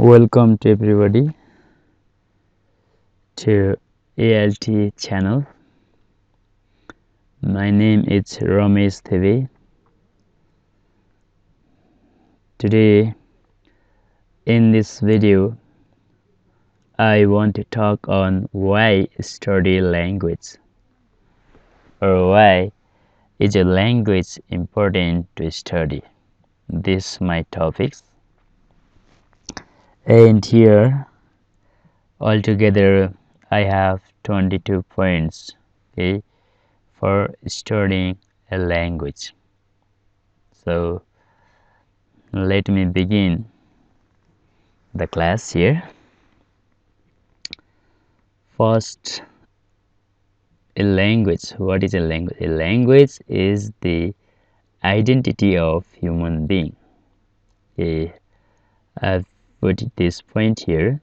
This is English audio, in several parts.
Welcome to everybody to ALT channel. My name is Ramesh Theve. Today in this video I want to talk on why study language, or why is a language important to study. This is my topics, and here altogether I have 22 points, okay, for studying a language. So let me begin the class here. First, a language. What is a language? A language is the identity of human being. Okay, I've put this point here.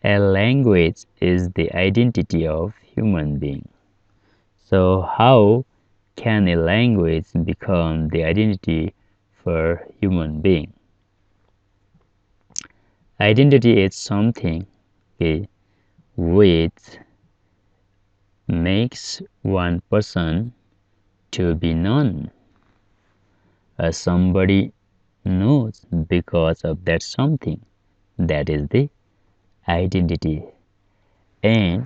A language is the identity of human being. So how can a language become the identity for human being? Identity is something, okay, which makes one person to be known. Somebody knows because of that something. That is the identity. And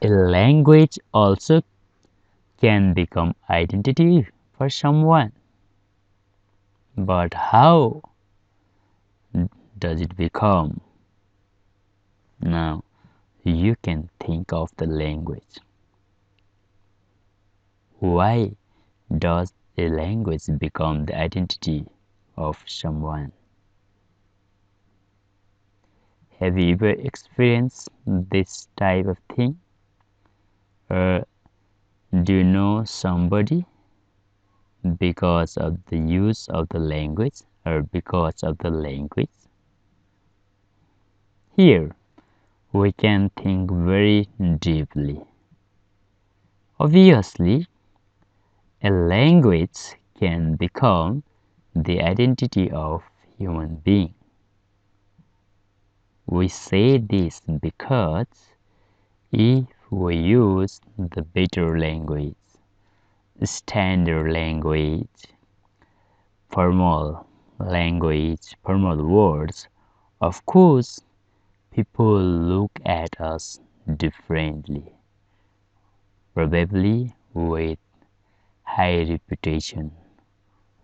a language also can become identity for someone. But how does it become? Now you can think of the language. Why does a language become the identity of someone? Have you ever experienced this type of thing? Or do you know somebody because of the use of the language, or because of the language? Here we can think very deeply. Obviously, a language can become the identity of human being. We say this because if we use the better language, standard language, formal language, formal words, of course, people look at us differently, probably with high reputation,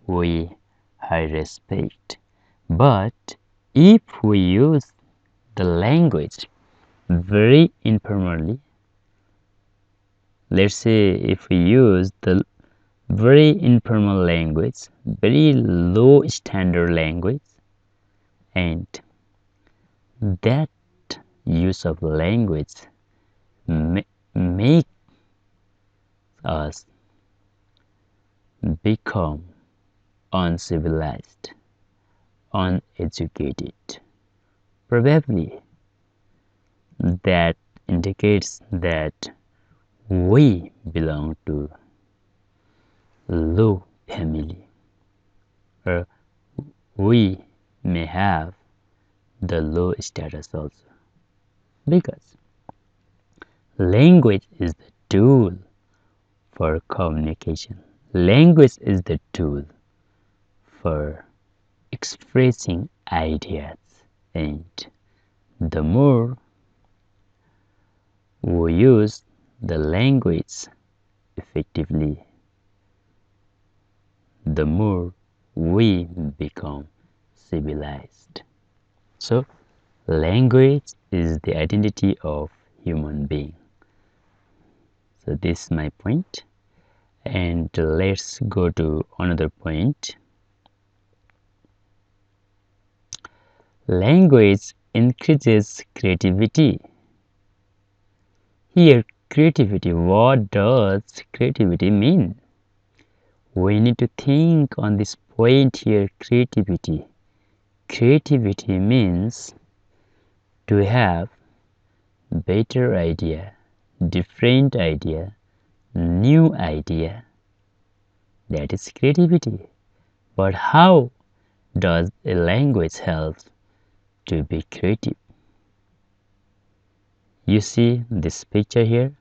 with high respect. But if we use the language very informally, let's say if we use the very informal language, very low standard language, and that use of language make us become uncivilized, uneducated. Probably that indicates that we belong to low family, or we may have the low status also, because language is the tool for communication. Language is the tool for expressing ideas, and the more we use the language effectively, the more we become civilized. So language is the identity of human being. So this is my point, and let's go to another point. Language increases creativity. Here, creativity, what does creativity mean? We need to think on this point here. Creativity means to have better idea, different idea, new idea. That is creativity. But how does a language help to be creative. You see this picture here,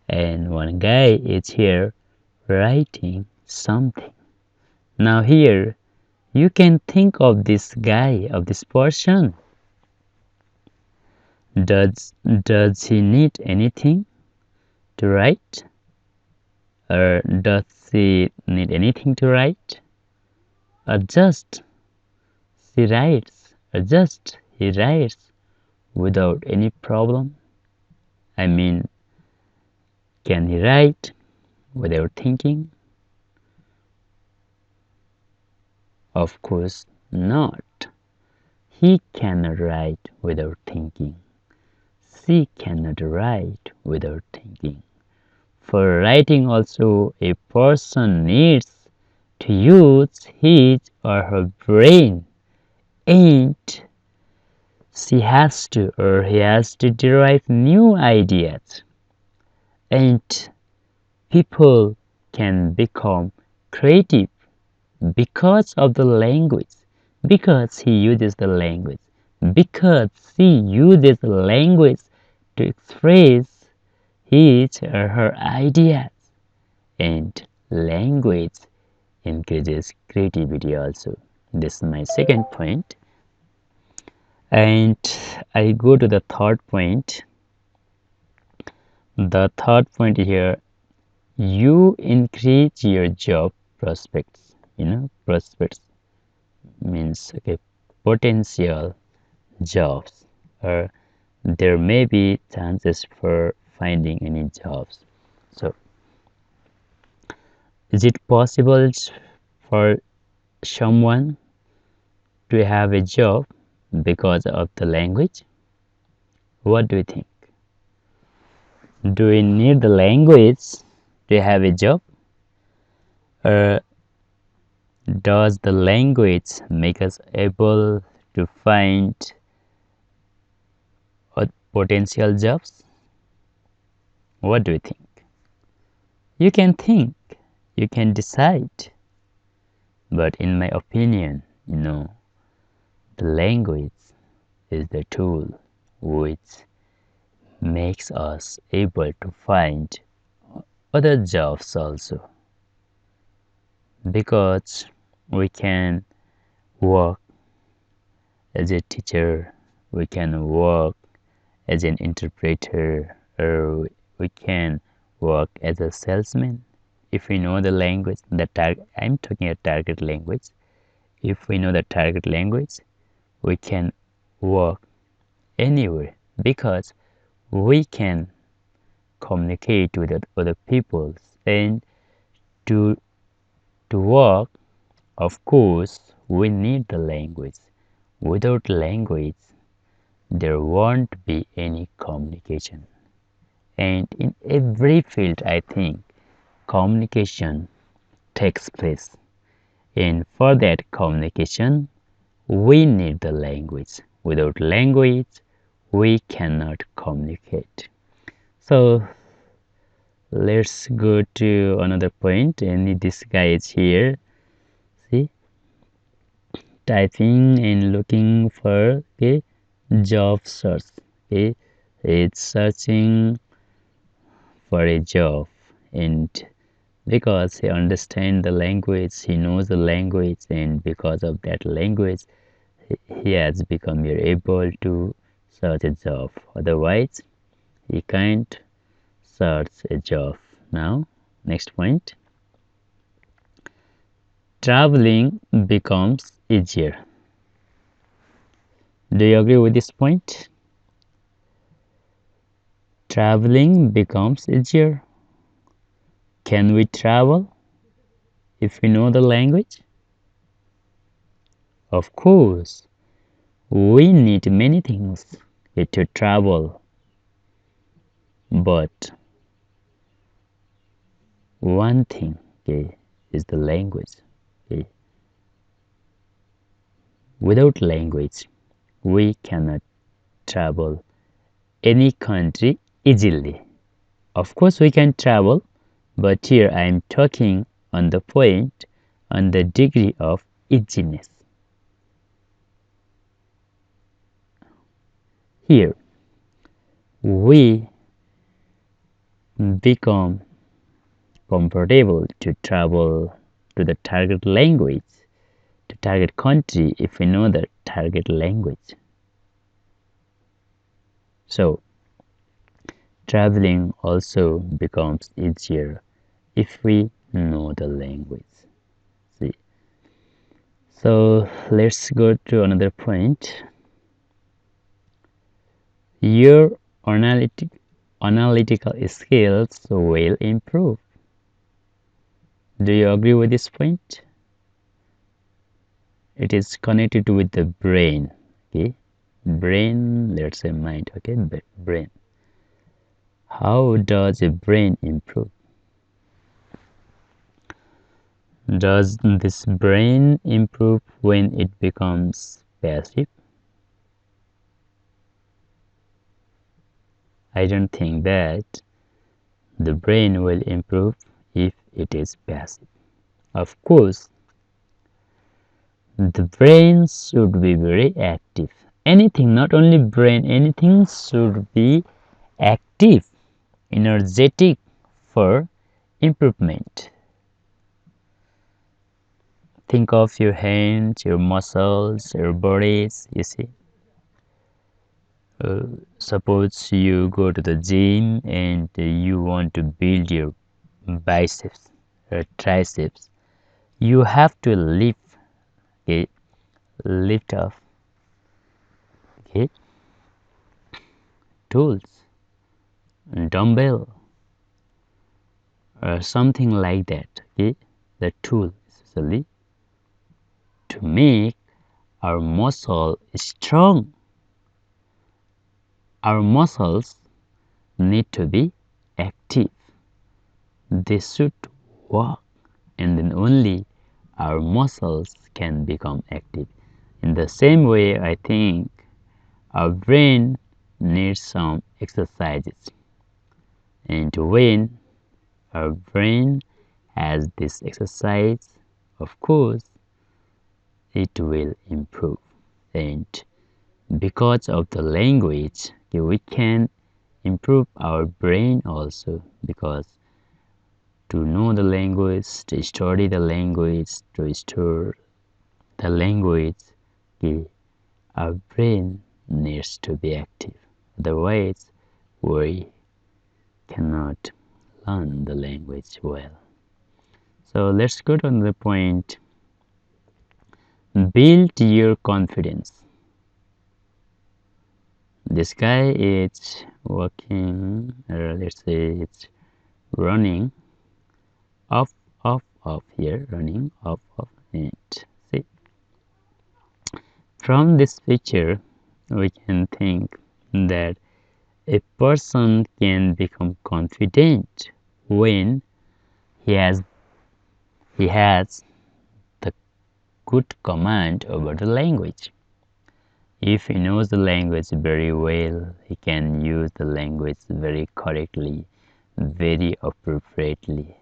and one guy is here writing something. Now here you can think of this guy, of this person. Does he need anything to write? Or does he need anything to write? Or just he writes without any problem? I mean, can he write without thinking? Of course not. He cannot write without thinking. She cannot write without thinking. For writing also, a person needs to use his or her brain, and she has to or he has to derive new ideas. And people can become creative because of the language, because he uses the language, because she uses the language to express his or her ideas. And language encourages creativity also. This is my second point. And I go to the third point. The third point here, you increase your job prospects. Prospects means okay, potential jobs, or there may be chances for finding any jobs. So is it possible for someone to have a job because of the language? What do you think? Do we need the language to have a job, or does the language make us able to find potential jobs? What do you think? You can think, you can decide, but in my opinion, the language is the tool which makes us able to find other jobs also, because we can work as a teacher, we can work as an interpreter, or we can work as a salesman. If we know the language, I'm talking a target language. If we know the target language, we can work anywhere, because we can communicate with other people. And to work, of course, we need the language. Without language, there won't be any communication. And in every field, I think communication takes place. And for that communication, we need the language. Without language, we cannot communicate. So let's go to another point. And this guy is here. See, typing and looking for a job search. Okay, it's searching for a job, and because he understands the language, he knows the language, and because of that language, he has become able to search a job. Otherwise, he can't search a job. Now, next point. Traveling becomes easier. Do you agree with this point? Traveling becomes easier. Can we travel if we know the language? Of course, we need many things to travel, but one thing, okay, is the language. Okay. Without language, we cannot travel any country easily. Of course, we can travel, but here I am talking on the point, on the degree of easiness. Here, we become comfortable to travel to the target language, to target country if we know the target language. So, traveling also becomes easier if we know the language. See. So, let's go to another point. Your analytical skills will improve. Do you agree with this point? It is connected with the brain. Okay, brain, let's say mind. Okay, brain. How does a brain improve? Does this brain improve when it becomes passive? I don't think that the brain will improve if it is passive. Of course, the brain should be very active. Anything, not only brain, anything should be active, energetic for improvement. Think of your hands, your muscles, your bodies, you see. Suppose you go to the gym and you want to build your biceps or triceps. You have to lift, okay, lift off, okay, tools, dumbbell, or something like that, okay, the tool essentially to make our muscle strong. Our muscles need to be active. They should work, and then only our muscles can become active. In the same way, I think our brain needs some exercises. And when our brain has this exercise, of course, it will improve. And because of the language, we can improve our brain also, because to know the language, to study the language, to store the language, our brain needs to be active. Otherwise, we cannot learn the language well. So let's go to another point. Build your confidence. This guy is walking, or let's say it's running up, up here, running up, and see. From this picture, we can think that a person can become confident when he has the good command over the language. If he knows the language very well, he can use the language very correctly, very appropriately.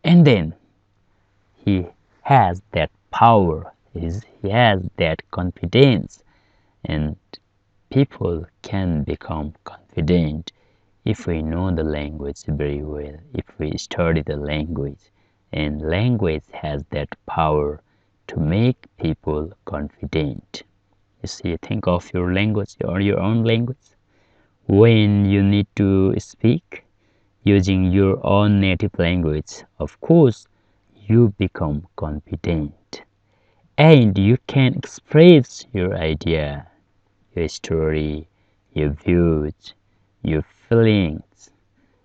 And then he has that power, he has that confidence, and people can become confident if we know the language very well, if we study the language. And language has that power to make people confident. You see, think of your language or your own language. When you need to speak using your own native language, of course, you become confident. And you can express your idea, your story, your views, your feelings,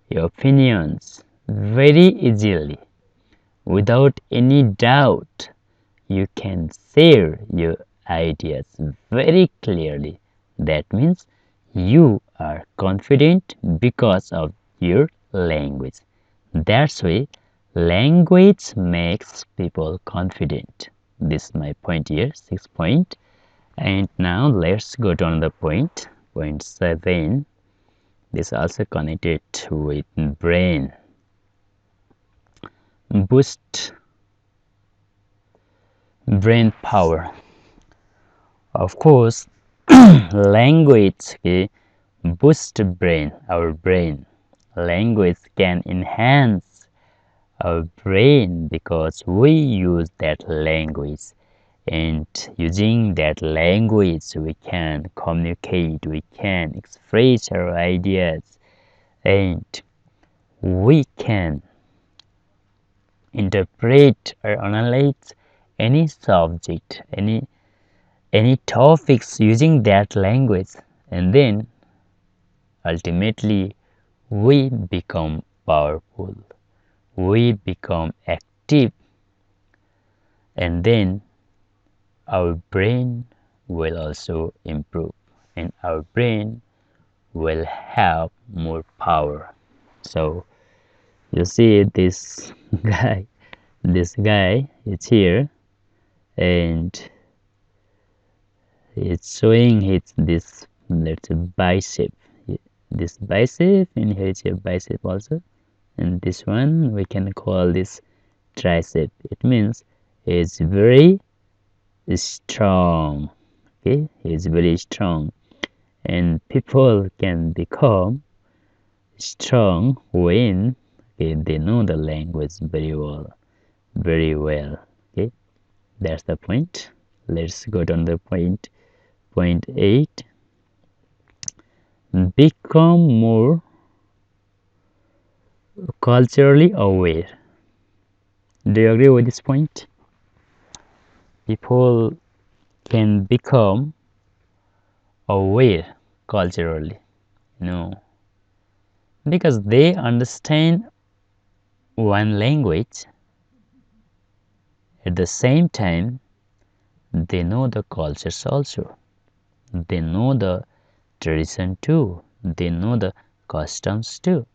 your opinions very easily. Without any doubt, you can share your ideas very clearly. That means you are confident because of your language. That's why language makes people confident. This is my point here, 6th point. And now let's go to another point, point 7. This is also connected with brain. Boost brain power. Of course, Language, okay, boost our brain. Language can enhance our brain because we use that language, and using that language we can communicate, we can express our ideas, and we can interpret or analyze any subject, any topics using that language, and then ultimately we become powerful, we become active, and then our brain will also improve, and our brain will have more power. So you see this guy is here, and it's showing this, let's say, bicep, this bicep, and here is a bicep also, and this one we can call this tricep. It means it's very strong. Okay, it's very strong, and people can become strong when, okay, they know the language very well. Okay, that's the point. Let's go down the point 8. Become more culturally aware. Do you agree with this point? People can become aware culturally, no, because they understand one language. At the same time, they know the cultures also, they know the tradition too, they know the customs too,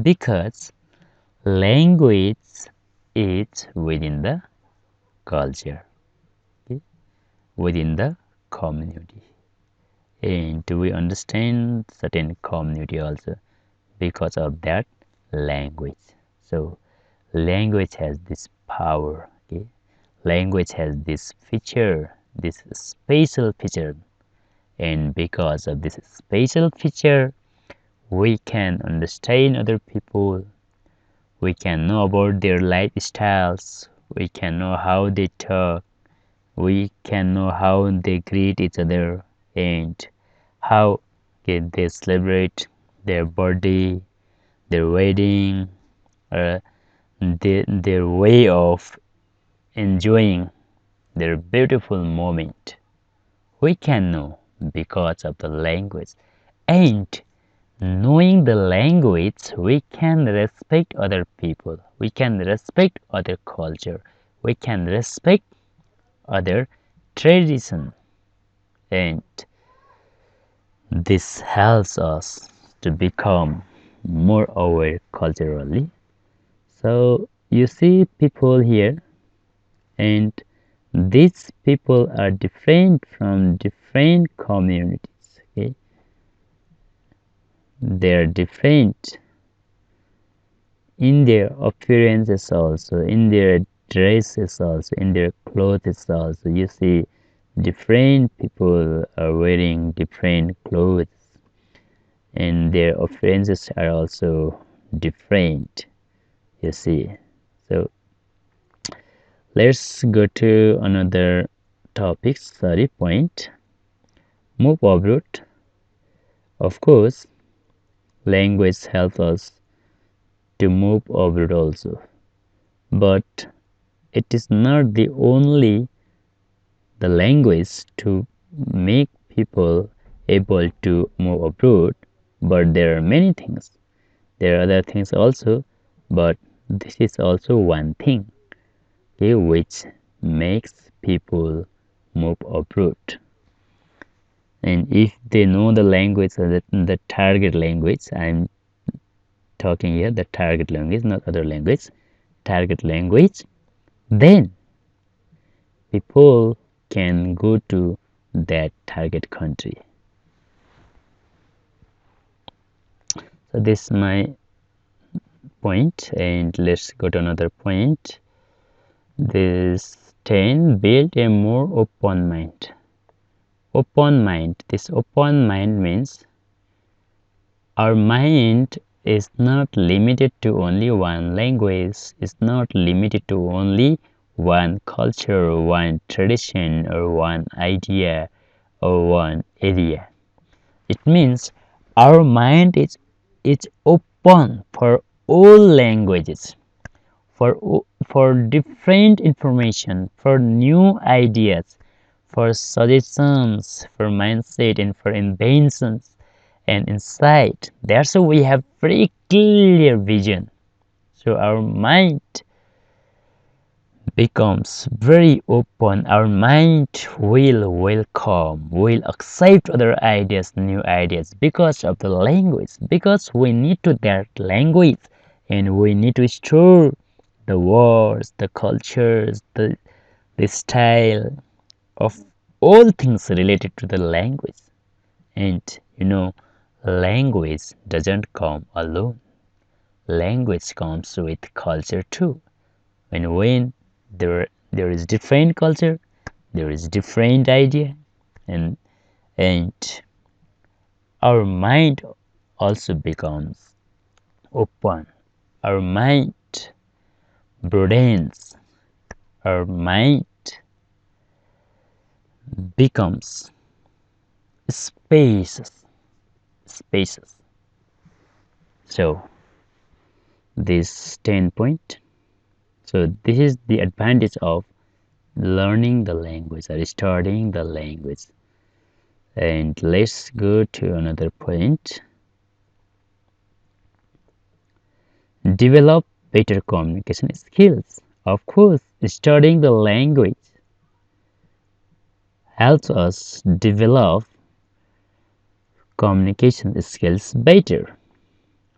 because language is within the culture, okay, within the community, and we understand certain community also because of that language. So language has this power, okay, language has this feature, this spatial feature, and because of this spatial feature we can understand other people, we can know about their lifestyles, we can know how they talk, we can know how they greet each other, and how, okay, they celebrate their birthday, their wedding, or their way of enjoying their beautiful moment. We can know because of the language, and knowing the language we can respect other people, we can respect other culture, we can respect other tradition, and this helps us to become more aware culturally. So you see people here, and these people are different from different communities. Okay, they are different in their appearances also, in their dresses also, in their clothes also. You see different people are wearing different clothes, and their appearances are also different, you see. So let's go to another topic, sorry, point. Move abroad. Of course, language helps us to move abroad also, but it is not the only the language to make people able to move abroad, but there are many things, there are other things also, but this is also one thing, okay, which makes people move abroad. And if they know the language, the target language, I'm talking here the target language, not other language, target language, then people can go to that target country. So this is my point, and let's go to another point. This 10, build a more open mind. open mind. This open mind means our mind is not limited to only one language, it's not limited to only one culture, one tradition, or one idea, or one area. It means our mind is open for all languages, for different information, for new ideas, for suggestions, for mindset, and for inventions and insight. That's why we have very clear vision. So our mind becomes very open. Our mind will welcome, will accept other ideas, new ideas because of the language. Because we need to that language, and we need to store the words, the cultures, the style of all things related to the language. And language doesn't come alone. Language comes with culture too. And when there is different culture, there is different idea, and and our mind also becomes open. Our mind broadens. Our mind becomes spaces. So this 10 point. So this is the advantage of learning the language or studying the language. And let's go to another point. Develop better communication skills. Of course, studying the language helps us develop communication skills better.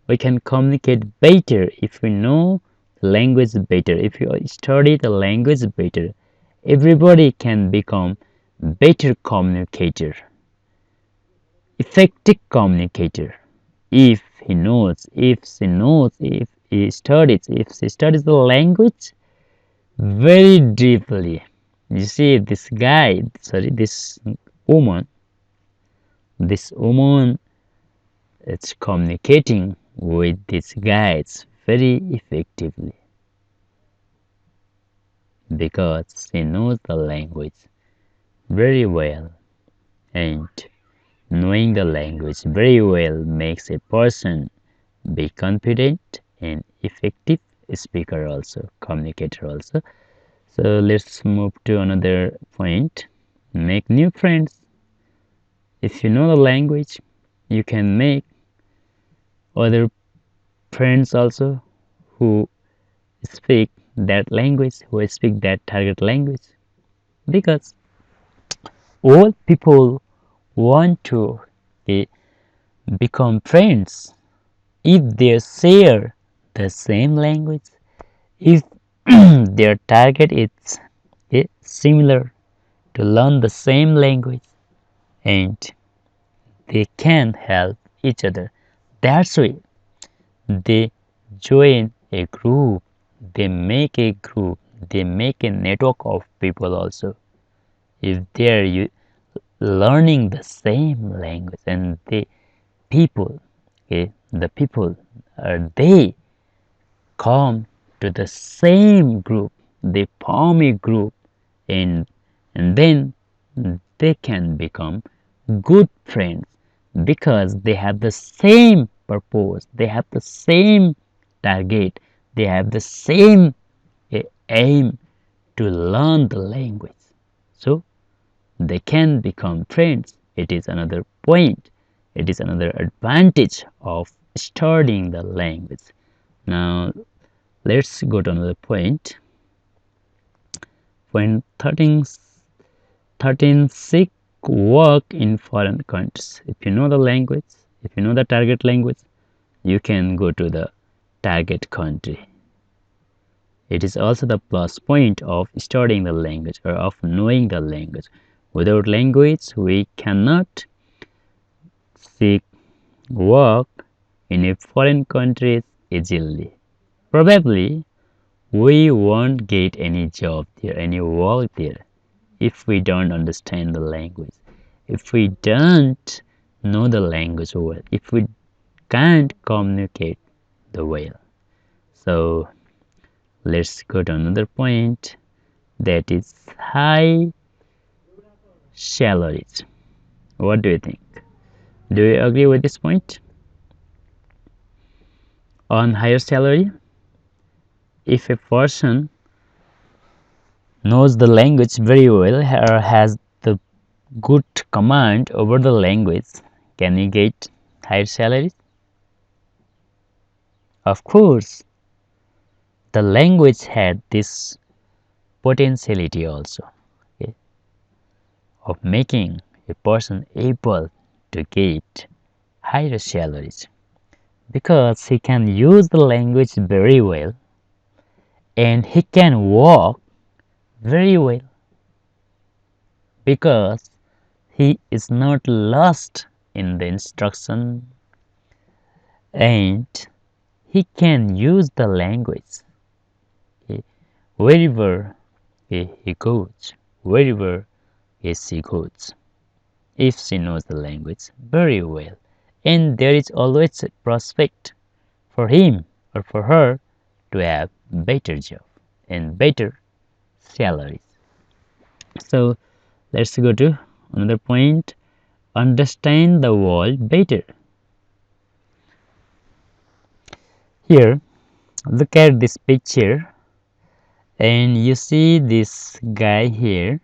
We can communicate better if we know the language better. If you study the language better, everybody can become better communicator, effective communicator. If he knows, if she knows, if she studies the language very deeply. You see, this woman, this woman is communicating with these guys very effectively because she knows the language very well, and knowing the language very well makes a person be confident and effective speaker also, communicator also. So let's move to another point. Make new friends. If you know the language, you can make other friends also who speak that language, who speak that target language, because all people want to become friends if they share the same language, if their target is similar to learn the same language, and they can help each other. That's why they join a group, they make a group, they make a network of people also. If they are learning the same language, and people, the people they come to the same group, they form a group, and then they can become good friends because they have the same purpose, they have the same target, they have the same aim to learn the language. So they can become friends. It is another point. It is another advantage of studying the language. Now let's go to another point. Point 13 seek work in foreign countries. If you know the language, if you know the target language, you can go to the target country. It is also the plus point of studying the language or of knowing the language. Without language, we cannot seek work in a foreign country easily. Probably, we won't get any job there, any work there, if we don't understand the language, if we don't know the language well, if we can't communicate the well. So let's go to another point, that is high salaries. What do you think? Do you agree with this point? On higher salary, if a person knows the language very well or has the good command over the language, can he get higher salaries? Of course, the language had this potentiality also, okay, of making a person able to get higher salaries because he can use the language very well and he can walk very well because he is not lost in the instruction and he can use the language, okay, wherever he goes, wherever she goes, if she knows the language very well. And there is always a prospect for him or for her to have better job and better salaries. So let's go to another point, understand the world better. Here, look at this picture and you see this guy here,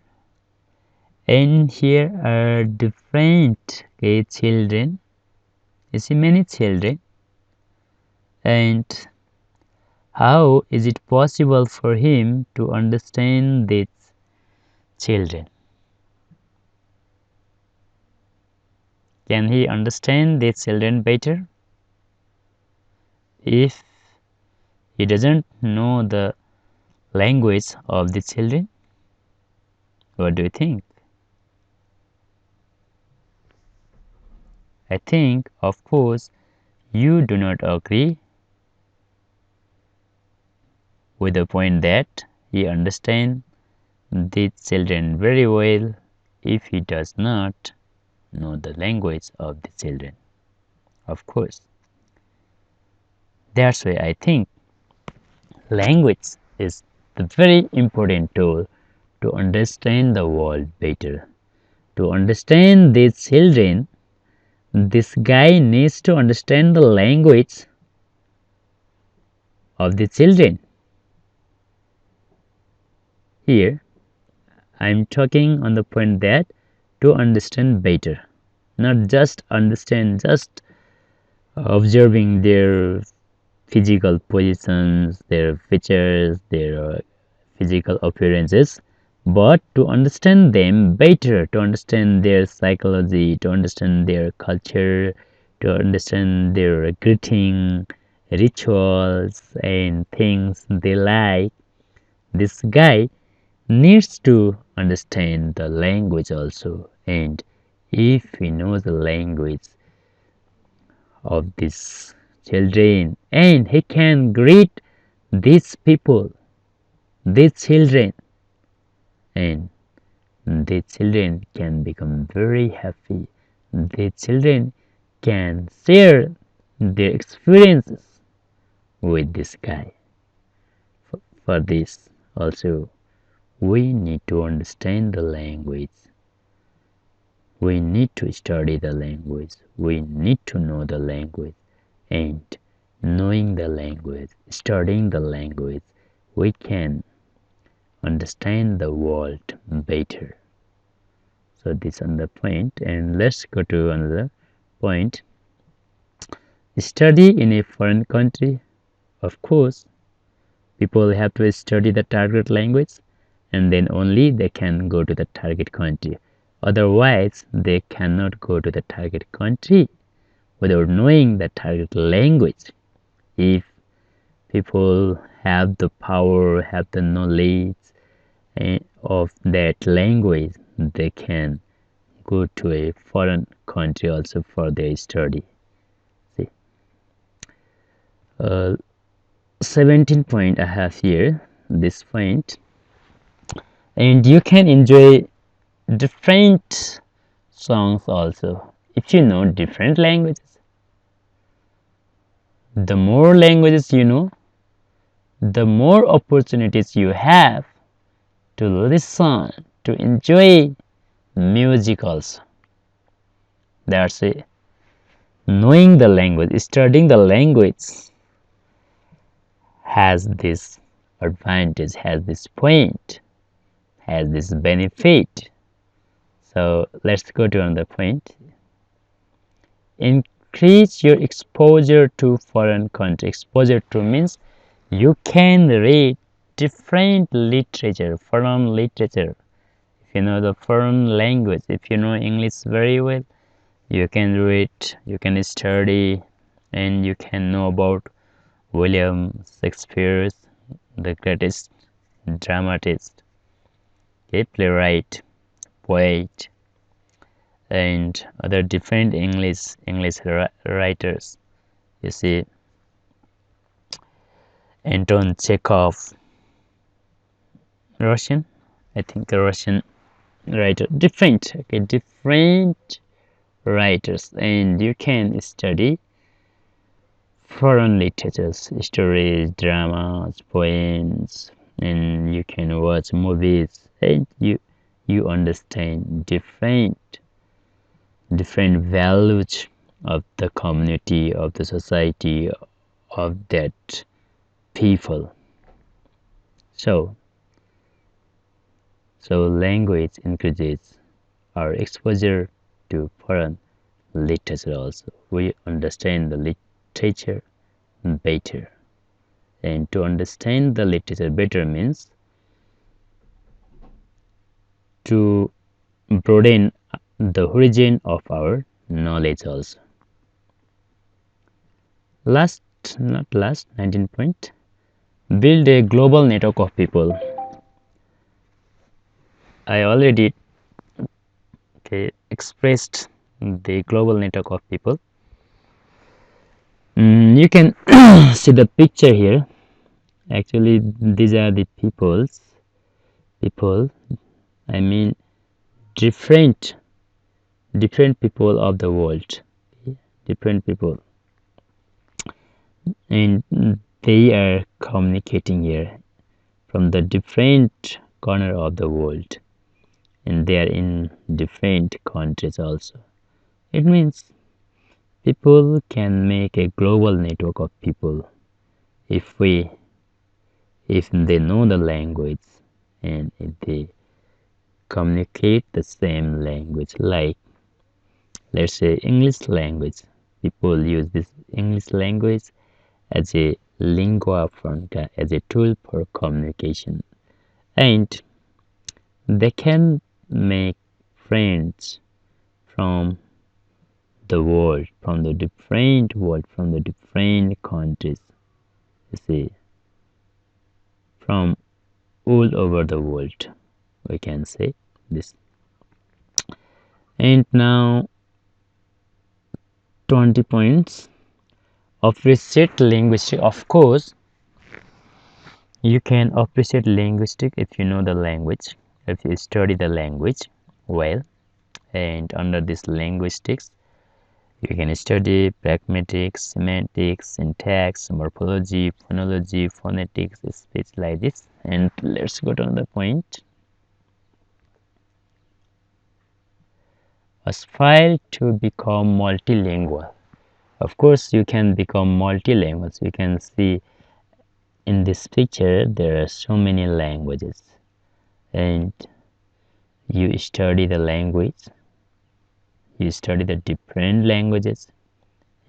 and here are different, okay, children. You see many children, and how is it possible for him to understand these children? Can he understand these children better? If he doesn't know the language of the children, what do you think? I think, of course, you do not agree with the point that he understands the children very well if he does not know the language of the children. Of course. That's why I think language is the very important tool to understand the world better. To understand these children, this guy needs to understand the language of the children. Here, I am talking on the point that to understand better, not just understand, just observing their physical positions, their features, their physical appearances, but to understand them better, to understand their psychology, to understand their culture, to understand their greeting, rituals, and things they like. This guy needs to understand the language also, and if he knows the language of these children and he can greet these people, these children, and the children can become very happy. The children can share their experiences with this guy. For this also, we need to understand the language. We need to study the language. We need to know the language. And knowing the language, studying the language, we can understand the world better. So this is the point, and let's go to another point. Study in a foreign country. Of course, people have to study the target language and then only they can go to the target country. Otherwise, they cannot go to the target country without knowing the target language. If people have the power, have the knowledge of that language, they can go to a foreign country also for their study. See, 17 point I have here, this point, and you can enjoy different songs also. If you know different languages, the more languages you know, the more opportunities you have to listen, to enjoy music also. That's it. Knowing the language, studying the language has this advantage, has this point, has this benefit. So let's go to another point. Increase your exposure to foreign country. Exposure to means you can read different literature, foreign literature. If you know the foreign language, if you know English very well, you can read, you can study, and you can know about William Shakespeare, the greatest dramatist, a playwright, poet, and other different English writers. You see, Anton Chekhov, Russian, I think a Russian writer, different writers, and you can study foreign literatures, stories, dramas, poems, and you can watch movies, and you understand different values of the community, of the society, of that people. So language increases our exposure to foreign literature also. We understand the literature better. And to understand the literature better means to broaden the horizon of our knowledge also. Not last, 19 point. Build a global network of people. I already expressed the global network of people. You can see the picture here. Actually, these are the people. I mean, different people of the world. Different people, and they are communicating here from the different corner of the world, and they are in different countries also. It means people can make a global network of people if they know the language, and if they communicate the same language. Like, let's say English language, people use this English language as a lingua franca, as a tool for communication, and they can make friends from the world, from the different countries, you see, from all over the world, we can say this. And now 20 points. Appreciate linguistic. Of course, you can appreciate linguistic if you know the language, if you study the language well. And under this linguistics, you can study pragmatics, semantics, syntax, morphology, phonology, phonetics, speech, like this. And let's go to another point. Aspire to become multilingual. Of course, you can become multilingual. You can see in this picture there are so many languages, and you study the language, you study the different languages,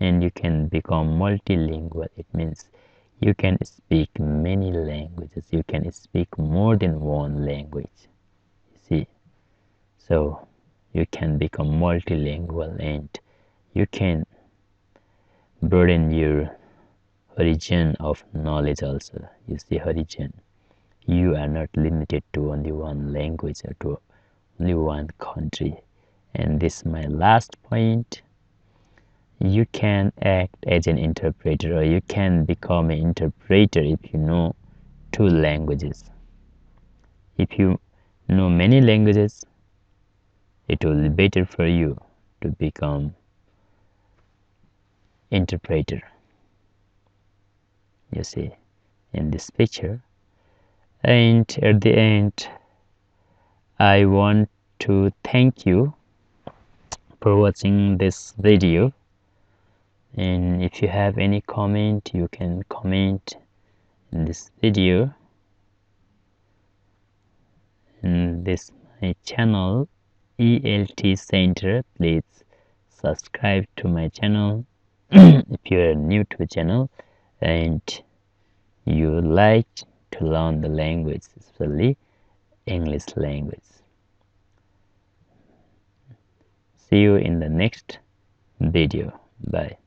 and you can become multilingual. It means you can speak many languages, you can speak more than one language, you see. So you can become multilingual, and you can broaden your horizon of knowledge also. You see, horizon, you are not limited to only one language or to only one country. And this is my last point. You can act as an interpreter, or you can become an interpreter if you know two languages. If you know many languages, it will be better for you to become interpreter. You see in this picture. And at the end, I want to thank you for watching this video. And if you have any comment, you can comment in this video. In this my channel ELT Center, please subscribe to my channel if you are new to the channel and you like to learn the language, especially English language. See you in the next video. Bye.